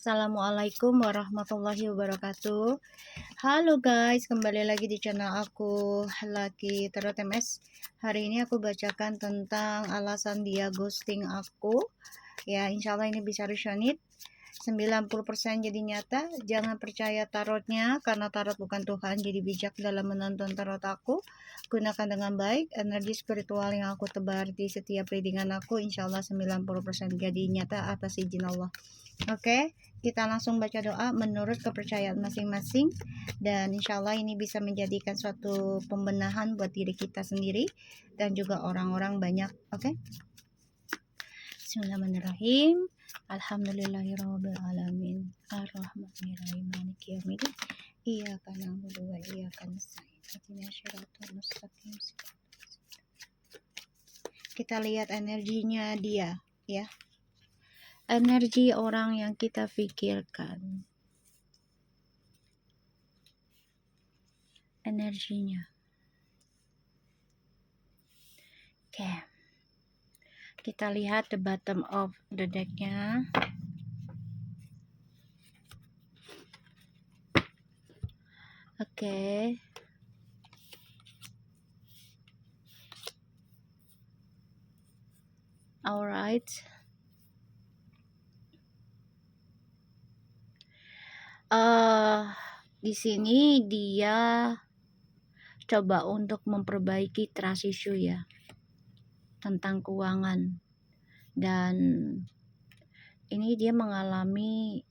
Assalamualaikum warahmatullahi wabarakatuh. Halo guys, kembali lagi di channel aku, Lucky Tarot MS. Hari ini aku bacakan tentang alasan dia ghosting aku. Ya, insya Allah ini bisa resonate. 90% jadi nyata. Jangan percaya tarotnya, karena tarot bukan Tuhan. Jadi bijak dalam menonton tarot aku. Gunakan dengan baik energi spiritual yang aku tebar di setiap readingan aku. Insya Allah 90% jadi nyata atas izin Allah. Oke, kita langsung baca doa menurut kepercayaan masing-masing. Dan insya Allah ini bisa menjadikan suatu pembenahan buat diri kita sendiri dan juga orang-orang banyak. Oke, Bismillahirrahmanirrahim. Alhamdulillahirabbil alamin. Arrahmanirrahim. Maliki yaumiddin. Iyyaka na'budu wa iyyaka nasta'in. Ihdinas siratal mustaqim. Kita lihat energinya dia, ya. Energi orang yang kita pikirkan. Energinya. Oke. Kita lihat the bottom of the deck-nya. Oke. Alright. Di sini dia coba untuk memperbaiki trust issue ya, tentang keuangan. Dan ini dia mengalami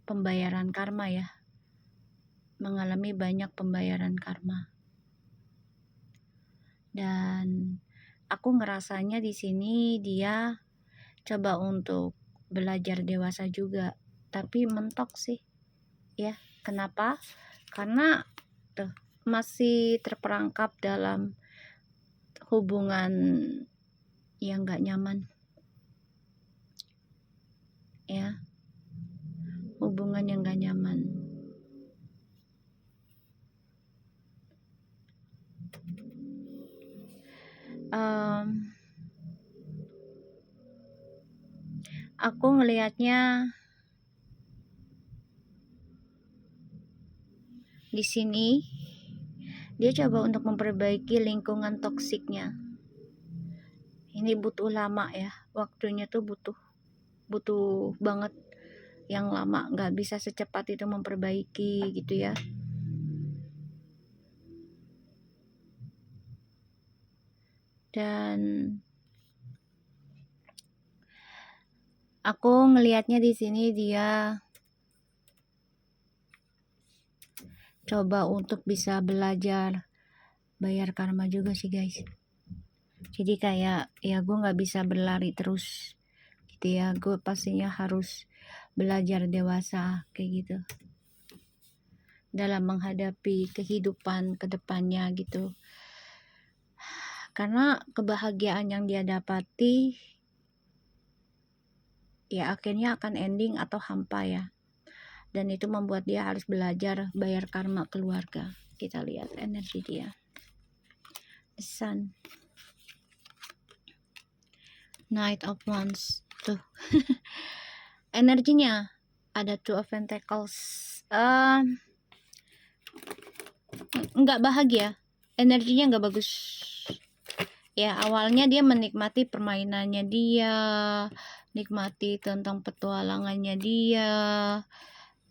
pembayaran karma ya. Mengalami banyak pembayaran karma. Dan aku ngerasanya di sini dia coba untuk belajar dewasa juga, tapi mentok sih. Ya, kenapa? Karena tuh masih terperangkap dalam hubungan yang gak nyaman. Ya. Hubungan yang gak nyaman. Aku ngelihatnya di sini dia coba untuk memperbaiki lingkungan toksiknya. Ini butuh lama ya, waktunya tuh butuh banget yang lama, nggak bisa secepat itu memperbaiki gitu ya. Dan aku ngelihatnya di sini dia coba untuk bisa belajar bayar karma juga sih guys. Jadi kayak ya gue nggak bisa berlari terus gitu ya, gue pastinya harus belajar dewasa kayak gitu dalam menghadapi kehidupan kedepannya gitu. Karena kebahagiaan yang dia dapati ya akhirnya akan ending atau hampa ya. Dan itu membuat dia harus belajar bayar karma keluarga. Kita lihat energi dia. The Sun. Knight of Wands. Tuh. Energinya ada Two of Pentacles. Nggak bahagia. Energinya nggak bagus. Ya, awalnya dia menikmati permainannya dia, nikmati tentang petualangannya dia.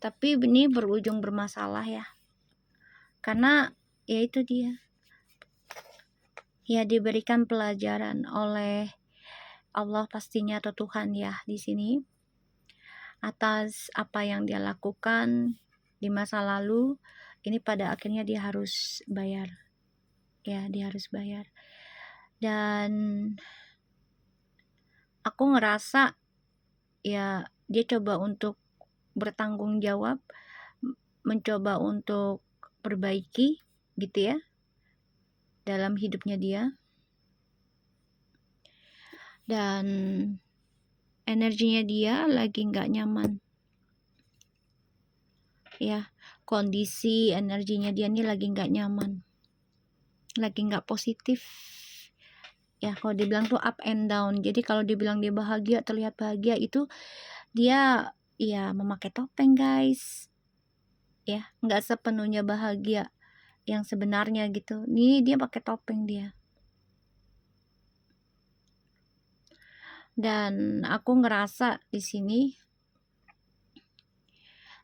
Tapi ini berujung bermasalah ya. Karena ya itu dia. Ya diberikan pelajaran oleh Allah pastinya atau Tuhan ya di sini atas apa yang dia lakukan di masa lalu. Ini pada akhirnya dia harus bayar. Ya, dia harus bayar. Dan aku ngerasa ya dia coba untuk bertanggung jawab, mencoba untuk perbaiki gitu ya dalam hidupnya dia. Dan energinya dia lagi nggak nyaman ya, kondisi energinya dia ini lagi nggak nyaman, lagi nggak positif ya. Kalau dibilang tuh up and down. Jadi kalau dibilang dia bahagia, terlihat bahagia, itu dia ya memakai topeng guys, ya nggak sepenuhnya bahagia yang sebenarnya gitu. Nih dia pakai topeng dia. Dan aku ngerasa di sini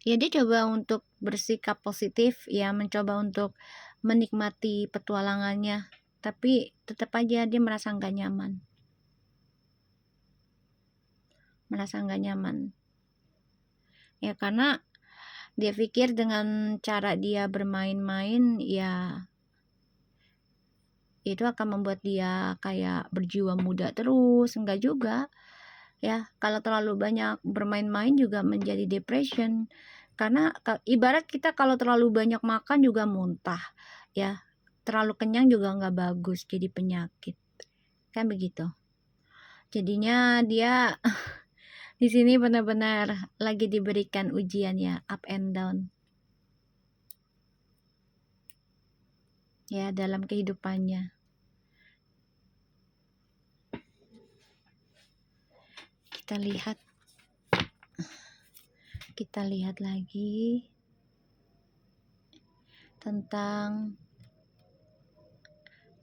ya dia coba untuk bersikap positif, ya mencoba untuk menikmati petualangannya, tapi tetap aja dia merasa nggak nyaman, ya karena dia pikir dengan cara dia bermain-main ya itu akan membuat dia kayak berjiwa muda terus. Enggak juga ya, kalau terlalu banyak bermain-main juga menjadi depression, karena ibarat kita kalau terlalu banyak makan juga muntah ya, terlalu kenyang juga nggak bagus, jadi penyakit kan begitu. Jadinya dia di sini benar-benar lagi diberikan ujian ya, up and down ya dalam kehidupannya. Kita lihat lagi tentang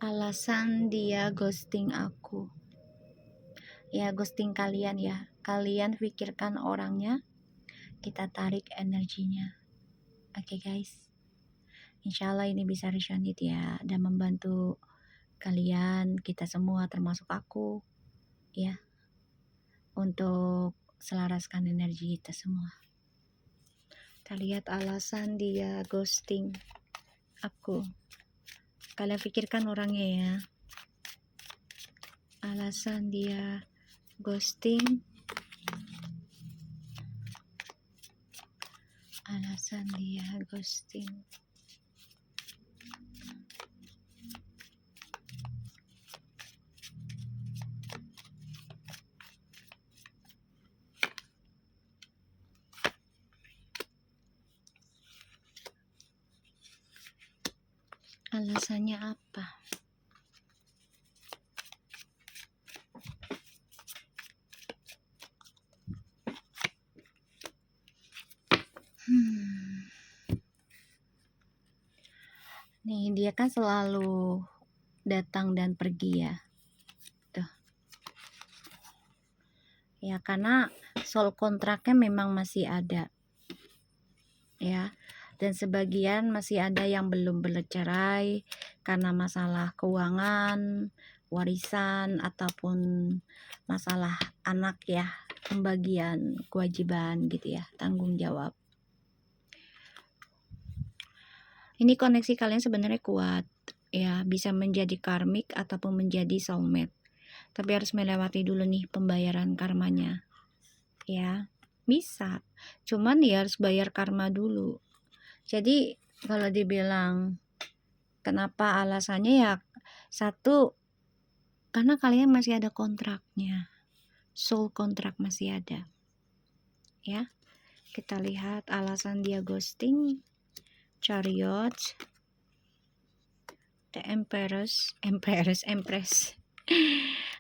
alasan dia ghosting aku. Ya, ghosting kalian ya. Kalian pikirkan orangnya, kita tarik energinya. Oke guys. Insya Allah ini bisa resonate ya, dan membantu kalian, kita semua termasuk aku ya, untuk selaraskan energi kita semua. Kita lihat alasan dia ghosting aku. Kalian pikirkan orangnya ya. Alasan dia ghosting. Alasan dia ghosting. Alasannya apa? Nih dia kan selalu datang dan pergi ya. Tuh. Ya karena soul kontraknya memang masih ada. Ya. Dan sebagian masih ada yang belum bercerai karena masalah keuangan, warisan, ataupun masalah anak ya, pembagian kewajiban gitu ya, tanggung jawab. Ini koneksi kalian sebenarnya kuat ya, bisa menjadi karmik ataupun menjadi soulmate, tapi harus melewati dulu nih pembayaran karmanya ya. Bisa, cuman ya harus bayar karma dulu. Jadi kalau dibilang kenapa alasannya ya, satu, karena kalian masih ada kontraknya, soul kontrak masih ada ya. Kita lihat alasan dia ghosting. Chariot, the Empress.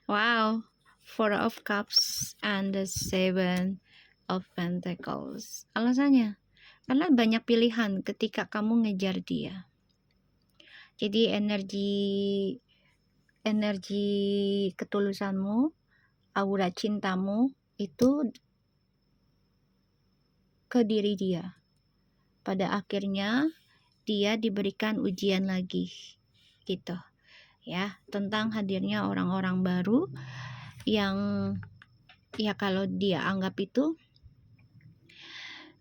Wow, Four of Cups and the Seven of Pentacles. Alasannya karena banyak pilihan ketika kamu ngejar dia. Jadi energi ketulusanmu, aura cintamu itu ke diri dia. Pada akhirnya dia diberikan ujian lagi gitu ya, tentang hadirnya orang-orang baru yang ya kalau dia anggap itu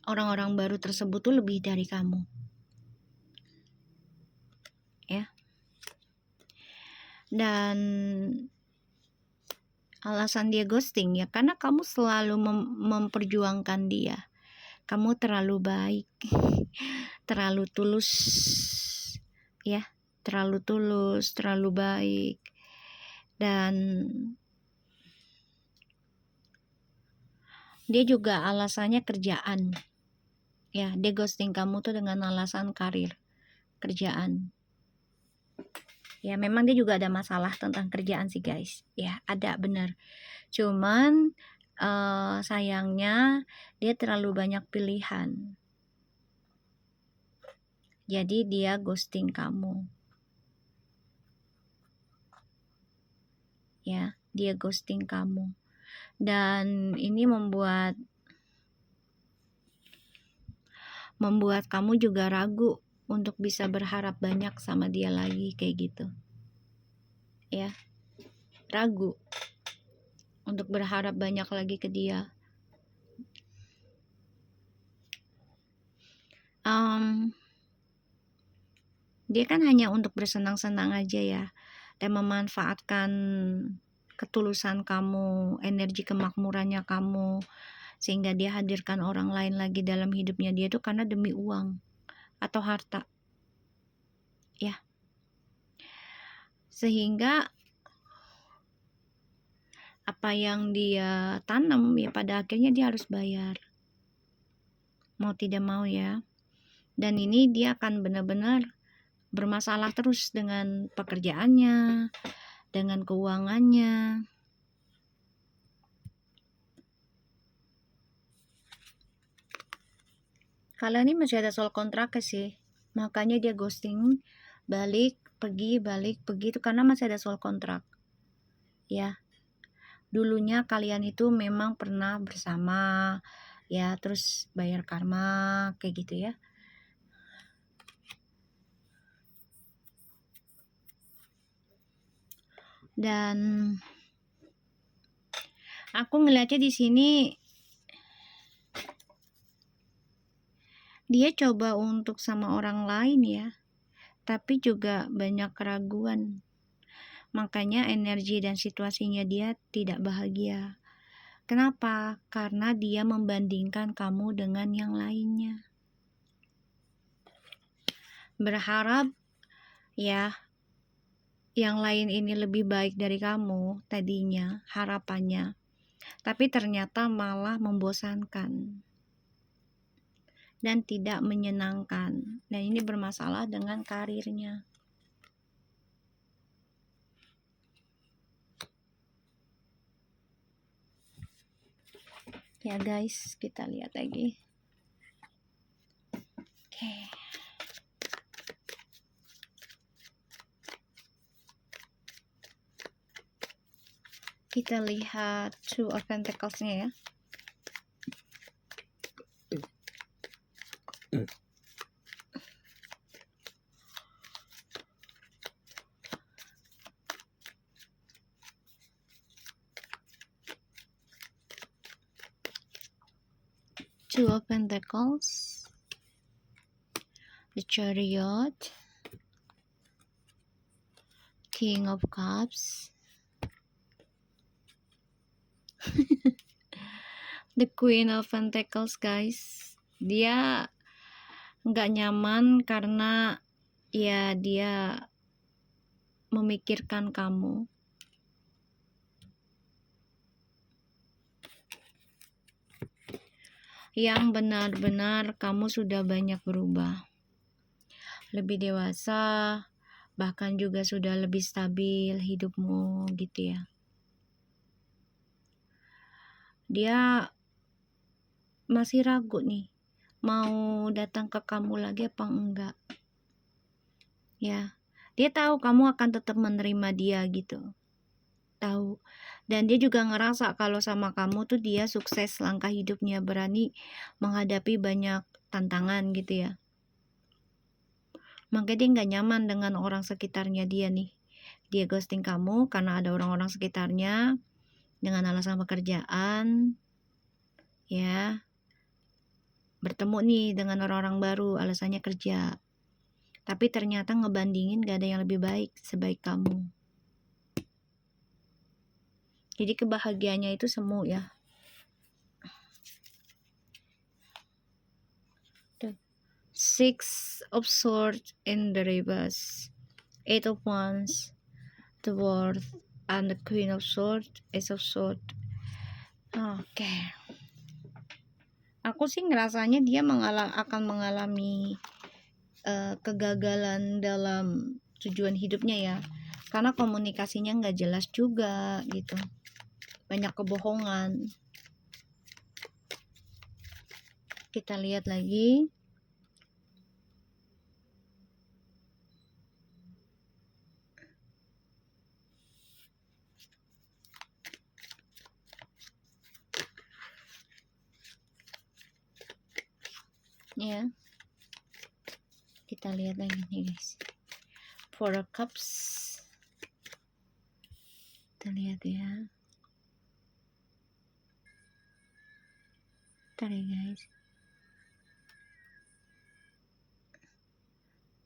orang-orang baru tersebut tuh lebih dari kamu ya. Dan alasan dia ghosting ya karena kamu selalu memperjuangkan dia. Kamu terlalu baik, terlalu tulus ya, terlalu tulus, terlalu baik. Dan dia juga alasannya kerjaan ya, dia ghosting kamu tuh dengan alasan karir, kerjaan ya. Memang dia juga ada masalah tentang kerjaan sih guys ya, ada bener, cuman sayangnya dia terlalu banyak pilihan. Jadi dia ghosting kamu. Ya, dia ghosting kamu. Dan ini membuat kamu juga ragu untuk bisa berharap banyak sama dia lagi kayak gitu. Ya. Ragu untuk berharap banyak lagi ke dia. Dia kan hanya untuk bersenang-senang aja ya, dan memanfaatkan ketulusan kamu, energi kemakmurannya kamu, sehingga dia hadirkan orang lain lagi dalam hidupnya dia tuh karena demi uang atau harta. Ya. Sehingga apa yang dia tanam ya pada akhirnya dia harus bayar. Mau tidak mau ya. Dan ini dia akan benar-benar bermasalah terus dengan pekerjaannya, dengan keuangannya. Kalian ini masih ada soal kontrak sih, makanya dia ghosting, balik pergi itu karena masih ada soal kontrak. Ya, dulunya kalian itu memang pernah bersama, ya terus bayar karma kayak gitu ya. Dan aku ngeliatnya di sini dia coba untuk sama orang lain ya, tapi juga banyak keraguan. Makanya energi dan situasinya dia tidak bahagia. Kenapa? Karena dia membandingkan kamu dengan yang lainnya. Berharap ya yang lain ini lebih baik dari kamu tadinya, harapannya. Tapi ternyata malah membosankan dan tidak menyenangkan. Dan ini bermasalah dengan karirnya. Ya guys, kita lihat lagi. Oke. Kita lihat Two of Pentacles-nya ya. Two of Pentacles, the Chariot, King of Cups, the Queen of Pentacles guys. Dia nggak nyaman karena ya dia memikirkan kamu. Yang benar-benar kamu sudah banyak berubah, lebih dewasa, bahkan juga sudah lebih stabil hidupmu gitu ya. Dia masih ragu nih, mau datang ke kamu lagi apa enggak. Ya, dia tahu kamu akan tetap menerima dia gitu. Tahu. Dan dia juga ngerasa kalau sama kamu tuh dia sukses langkah hidupnya, berani menghadapi banyak tantangan gitu ya. Makanya dia nggak nyaman dengan orang sekitarnya dia nih. Dia ghosting kamu karena ada orang-orang sekitarnya dengan alasan pekerjaan. Ya. Bertemu nih dengan orang-orang baru, alasannya kerja. Tapi ternyata ngebandingin gak ada yang lebih baik sebaik kamu. Jadi kebahagiaannya itu semu ya. Six of Swords in the reverse, Eight of Wands, the World, and the Queen of Swords, Ace of Swords. Oke. Aku sih ngerasanya dia akan mengalami kegagalan dalam tujuan hidupnya ya. Karena komunikasinya nggak jelas juga gitu. Banyak kebohongan. Kita lihat lagi. Ya, kita lihat lagi nih guys. Four of Cups. Kita lihat ya. Bentar ya guys.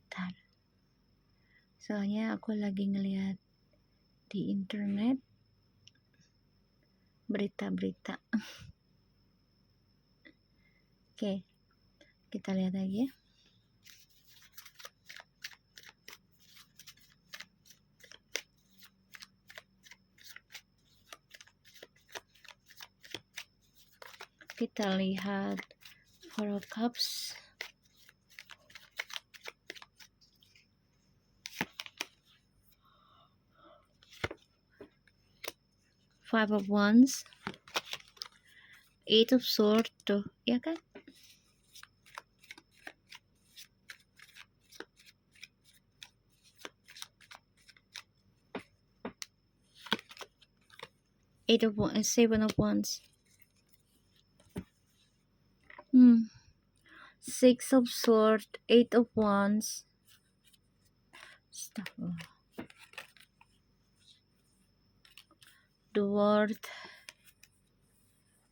Bentar. Soalnya aku lagi ngeliat di internet berita-berita. Oke, kita lihat lagi ya. Kita lihat Four of Cups. Five of Wands. Eight of Swords tuh, ya kan? Eight of Wands, Seven of Wands. Six of Swords, Eight of Wands. Stop. The World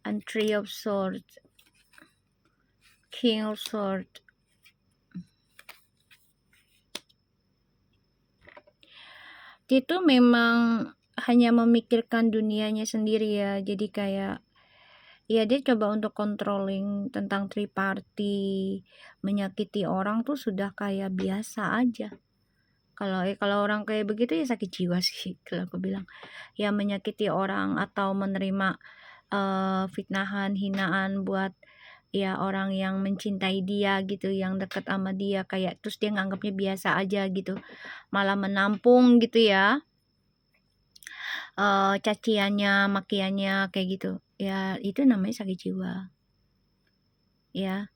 and Three of Swords. King of Swords. Dia tuh memang hanya memikirkan dunianya sendiri ya. Jadi kayak ya dia coba untuk controlling tentang triparty, menyakiti orang tuh sudah kayak biasa aja. Kalau orang kayak begitu ya sakit jiwa sih kalau aku bilang. Ya menyakiti orang atau menerima fitnahan, hinaan buat ya orang yang mencintai dia gitu, yang dekat sama dia, kayak terus dia nganggapnya biasa aja gitu, malah menampung gitu ya caciannya, makiannya kayak gitu ya. Itu namanya sakit jiwa ya,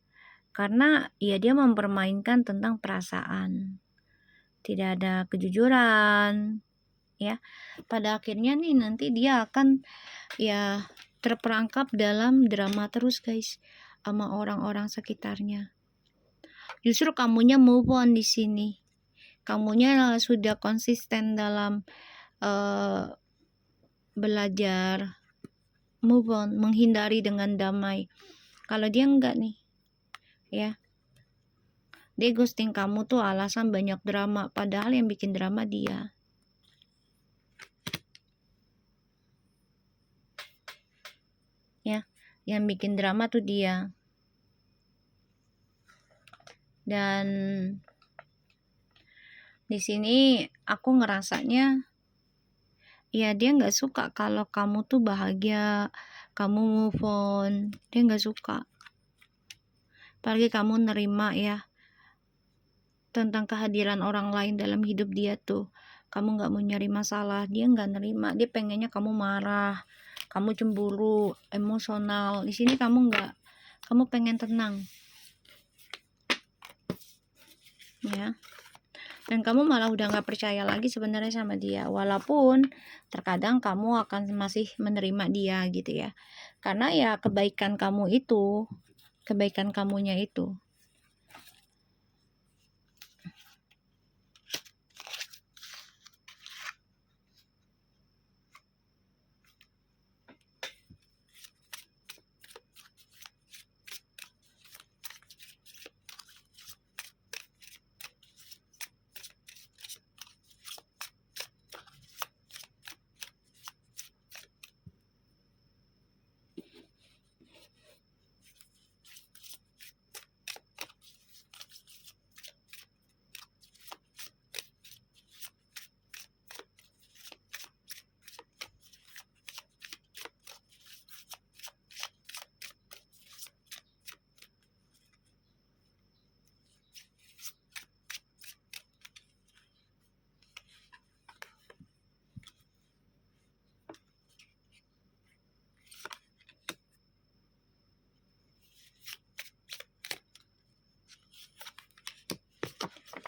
karena ya dia mempermainkan tentang perasaan, tidak ada kejujuran ya. Pada akhirnya nih nanti dia akan ya terperangkap dalam drama terus guys sama orang-orang sekitarnya. Justru kamunya move on di sini. Kamunya sudah konsisten dalam belajar move on, menghindari dengan damai. Kalau dia enggak nih, ya, dia ghosting kamu tuh alasan banyak drama, padahal yang bikin drama dia. Ya, yang bikin drama tuh dia. Dan di sini aku ngerasanya ya dia nggak suka kalau kamu tuh bahagia, kamu move on, dia nggak suka. Apalagi kamu nerima ya tentang kehadiran orang lain dalam hidup dia tuh. Kamu nggak mau nyari masalah, dia nggak nerima. Dia pengennya kamu marah, kamu cemburu, emosional. Di sini kamu nggak, kamu pengen tenang, ya. Dan kamu malah udah nggak percaya lagi sebenarnya sama dia, walaupun terkadang kamu akan masih menerima dia gitu ya, karena ya kebaikan kamu itu, kebaikan kamunya itu.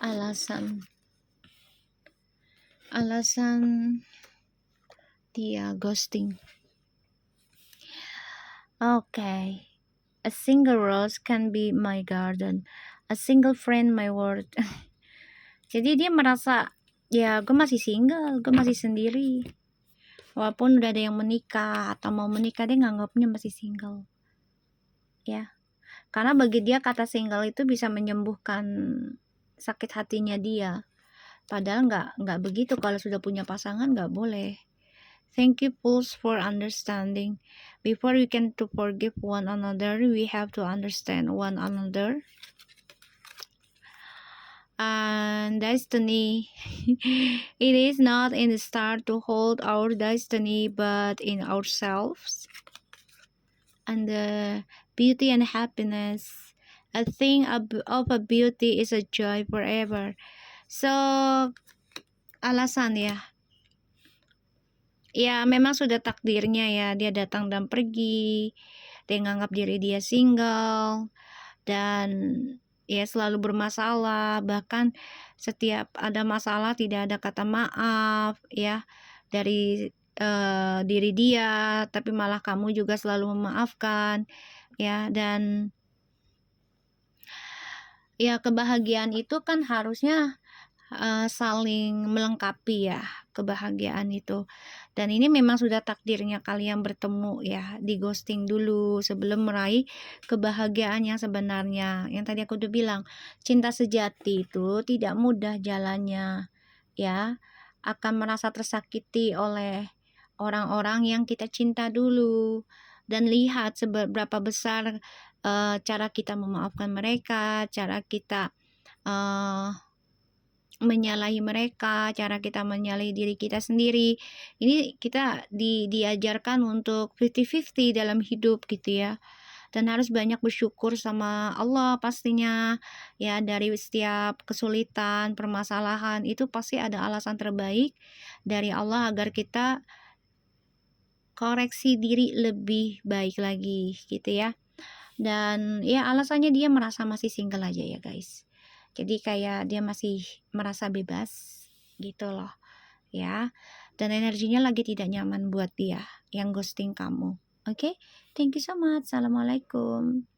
alasan dia ghosting. Okay. A single rose can be my garden, a single friend my world. Jadi dia merasa, ya gue masih single, gue masih sendiri. Walaupun udah ada yang menikah atau mau menikah, dia nganggapnya masih single. Ya, karena bagi dia kata single itu bisa menyembuhkan sakit hatinya dia. Padahal nggak begitu. Kalau sudah punya pasangan nggak boleh. Thank you, Pulse, for understanding. Before we can to forgive one another, we have to understand one another. And destiny, it is not in the star to hold our destiny, but in ourselves. And the beauty and happiness, a thing of a beauty is a joy forever. So, alasan ya memang sudah takdirnya ya, dia datang dan pergi, dia nganggap diri dia single, dan ya selalu bermasalah, bahkan setiap ada masalah tidak ada kata maaf ya dari diri dia, tapi malah kamu juga selalu memaafkan ya. Dan ya kebahagiaan itu kan harusnya saling melengkapi ya, kebahagiaan itu. Dan ini memang sudah takdirnya kalian bertemu ya, di ghosting dulu sebelum meraih kebahagiaan yang sebenarnya. Yang tadi aku udah bilang, cinta sejati itu tidak mudah jalannya ya, akan merasa tersakiti oleh orang-orang yang kita cinta dulu. Dan lihat seberapa besar cara kita memaafkan mereka, cara kita menyalahi mereka, cara kita menyalahi diri kita sendiri. Ini kita diajarkan untuk 50-50 dalam hidup gitu ya. Dan harus banyak bersyukur sama Allah pastinya ya, dari setiap kesulitan, permasalahan itu pasti ada alasan terbaik dari Allah agar kita koreksi diri lebih baik lagi gitu ya. Dan ya alasannya dia merasa masih single aja ya guys. Jadi kayak dia masih merasa bebas gitu loh ya. Dan energinya lagi tidak nyaman buat dia yang ghosting kamu. Oke, thank you so much. Assalamualaikum.